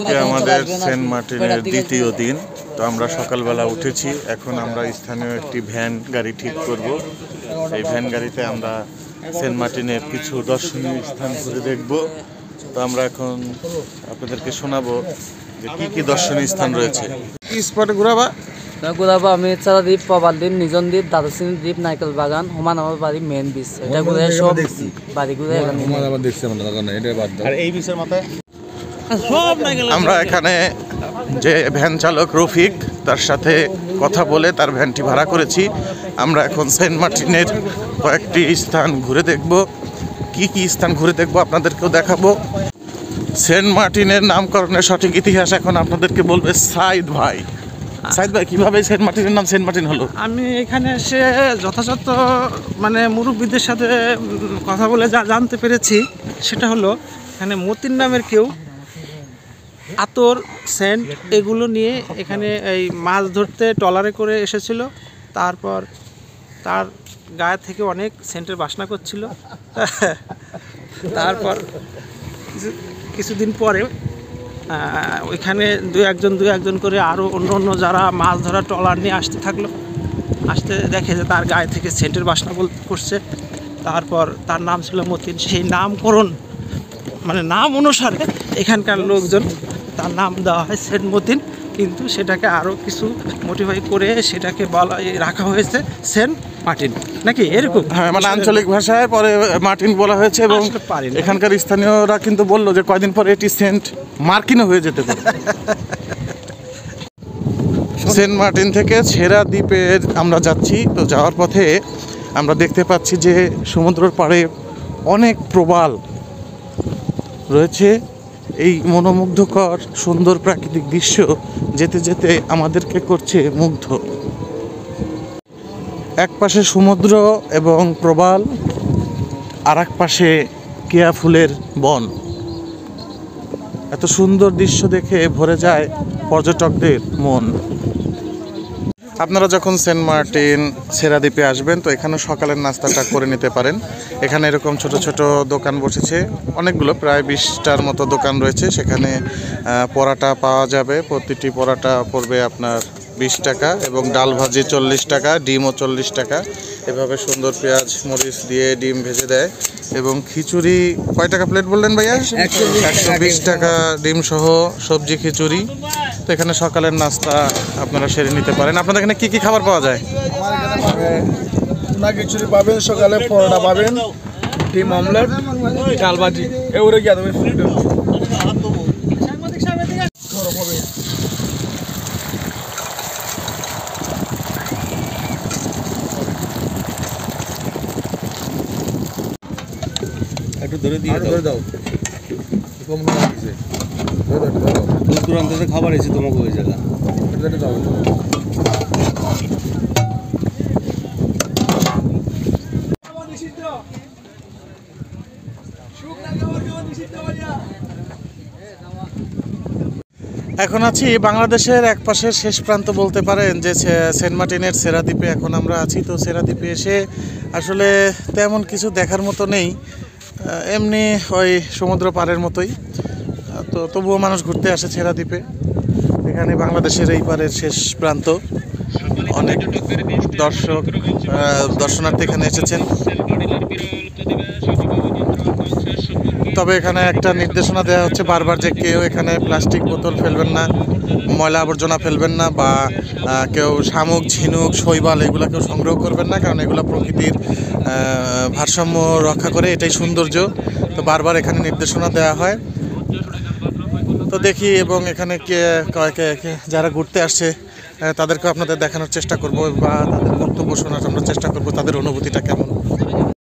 আমাদের সেন্ট মার্টিনের দ্বিতীয় দিন। তো আমরা সকালবেলা উঠেছি, এখন আমরা স্থানীয় একটি ভ্যান গাড়ি ঠিক করব। এই ভ্যান গাড়িতে আমরা সেন্ট মার্টিনের কিছু দর্শনীয় স্থান ঘুরে দেখব। তো আমরা এখন আপনাদেরকে শোনাবো যে কি কি দর্শনীয় স্থান রয়েছে। কি স্পটে ঘুরাবা? আমি দ্বীপ, প্রবাল দ্বীপ, নিজন দ্বীপ, দাদাসিনী দ্বীপ, নাইকেল বাগান, হুমান আমার বাড়ি, মেন বিচ। এটা ঘুরে সব বাড়ি ঘুরে এই বিচের মাথায় আমরা এখানে যে ভ্যান চালক রফিক, তার সাথে কথা বলে তার ভ্যানটি ভাড়া করেছি। আমরা এখন সেন্ট মার্টিনের কয়েকটি স্থান ঘুরে দেখব। কি কি স্থান ঘুরে দেখব আপনাদেরকেও দেখাবো। সেন্ট মার্টিনের নামকরণের সঠিক ইতিহাস এখন আপনাদেরকে বলবে সাইদ ভাই। সাইদ ভাই, কিভাবে সেন্ট মার্টিনের নাম সেন্ট মার্টিন হলো? আমি এখানে এসে যথাযথ মুরব্বীদের সাথে কথা বলে যা জানতে পেরেছি সেটা হলো, এখানে মতিন নামের কেউ আতর, সেন্ট এগুলো নিয়ে এখানে এই মাছ ধরতে ট্রলারে করে এসেছিল। তারপর তার গায়ে থেকে অনেক সেন্টের বাসনা করছিল। তারপর কিছুদিন পরে ওইখানে দু একজন করে আরও অন্য যারা মাছ ধরা ট্রলার নিয়ে আসতে দেখে যে তার গায়ে থেকে সেন্টের বাসনা করছে। তারপর তার নাম ছিল মতিন। সেই নামকরণ নাম অনুসারে এখানকার লোকজন তার নাম দেওয়া হয় সেন্ট মতিন, কিন্তু সেটাকে আরও কিছু মডিফাই করে সেটাকে রাখা হয়েছে সেন্ট মার্টিন, নাকি এরকম? হ্যাঁ, আঞ্চলিক ভাষায় পরে মার্টিন বলা হয়েছে। এবং এখানকার স্থানীয়রা কিন্তু বললো যে কয়দিন পরে এটি সেন্ট মার্কিনও হয়ে যেতে পারে। সেন্ট মার্টিন থেকে ছেড়া দ্বীপে আমরা যাচ্ছি। তো যাওয়ার পথে আমরা দেখতে পাচ্ছি যে সমুদ্রের পাড়ে অনেক প্রবাল রয়েছে। এই মনোমুগ্ধকর সুন্দর প্রাকৃতিক দৃশ্য যেতে যেতে আমাদেরকে করছে মুগ্ধ। এক পাশে সমুদ্র এবং প্রবাল, আর এক পাশে কেয়া ফুলের বন। এত সুন্দর দৃশ্য দেখে ভরে যায় পর্যটকদের মন। আপনারা যখন সেন্ট মার্টিন ছেড়া দ্বীপে আসবেন, তো এখানে সকালের নাস্তাটা করে নিতে পারেন। এখানে এরকম ছোট ছোট দোকান বসেছে অনেকগুলো, প্রায় 20টার মতো দোকান রয়েছে। সেখানে পরাটা পাওয়া যাবে, প্রতিটি পরাটা পড়বে আপনার 20 টাকা, এবং ডাল ভাজি 40 টাকা, ডিমও 40 টাকা। এভাবে সুন্দর পেঁয়াজ মরিচ দিয়ে ডিম ভেজে দেয়। এবং খিচুড়ি কয় টাকা প্লেট বললেন ভাইয়া? 120 টাকা ডিম সহ সবজি খিচুড়ি। তো এখানে সকালের নাস্তা আপনারা সেরে নিতে পারেন। আপনাদের এখানে কি কি খাবার পাওয়া যায়? আমার এখানে টুনা খিচুড়ি পাবেন, সকালে পরোটা পাবেন, ডিম অমলেট, ডাল ভাজি। এগুলো কি তুমি একটু ধরে দিয়ে দাও। কম লাগছে, দূর দূরান্ত থেকে খাবার এসে তোমাকে ওই জায়গা দাও। এখন আছি বাংলাদেশের এক পাশের শেষ প্রান্ত বলতে পারেন, যে সেন্ট মার্টিনের ছেড়া দ্বীপে এখন আমরা আছি। তো ছেড়া দ্বীপে এসে আসলে তেমন কিছু দেখার মতো নেই, এমনি ওই সমুদ্র পাড়ের মতোই। তো তবুও মানুষ ঘুরতে আসে ছেড়া দ্বীপে। এখানে বাংলাদেশের এই পারের শেষ প্রান্ত, অনেক দর্শনার্থী এখানে এসেছেন। তবে এখানে একটা নির্দেশনা দেওয়া হচ্ছে বারবার, যে কেউ এখানে প্লাস্টিক বোতল ফেলবেন না, ময়লা আবর্জনা ফেলবেন না, বা কেউ শামুক, ঝিনুক, শৈবাল এগুলো কেউ সংগ্রহ করবেন না, কারণ এগুলো প্রকৃতির ভারসাম্য রক্ষা করে, এটাই সৌন্দর্য। তো বারবার এখানে নির্দেশনা দেওয়া হয়। তো দেখি, এবং এখানে যারা ঘুরতে আসছে তাদেরকে আপনাদের দেখানোর চেষ্টা করব, বা তাদের বক্তব্য শোনার আমরা চেষ্টা করব, তাদের অনুভূতিটা কেমন।